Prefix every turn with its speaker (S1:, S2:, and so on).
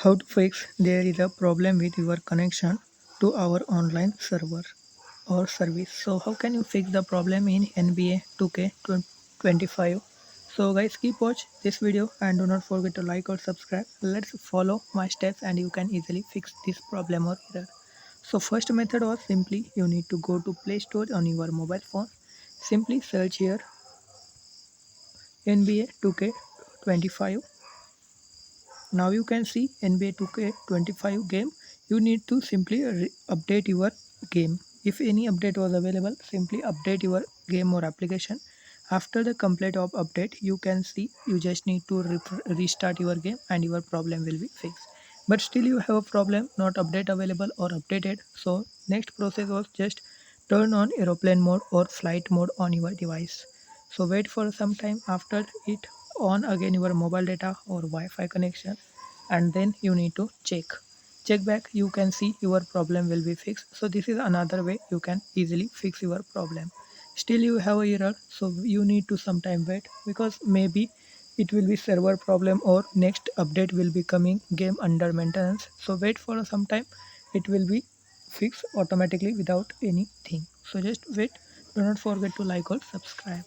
S1: How to fix there is a problem with your connection to our online server or service. So how can you fix the problem in NBA 2K25? So guys, keep watch this video and do not forget to like or subscribe. Let's follow my steps and you can easily fix this problem or error. So first method was simply you need to go to Play Store on your mobile phone. Simply search here NBA 2K25. Now you can see NBA 2K25 game. You need to simply update your game. If any update was available, simply update your game or application. After the complete of update, you can see you just need to restart your game and your problem will be fixed. But still you have a problem, not update available or updated. So next process was just turn on aeroplane mode or flight mode on your device. So wait for some time. After it, on again your mobile data or Wi-Fi connection, and then you need to check back. You can see your problem will be fixed. So this is another way you can easily fix your problem. Still you have a error, so you need to sometime wait, because maybe it will be server problem or next update will be coming game under maintenance. So wait for some time, it will be fixed automatically without anything. So just wait. Do not forget to like or subscribe.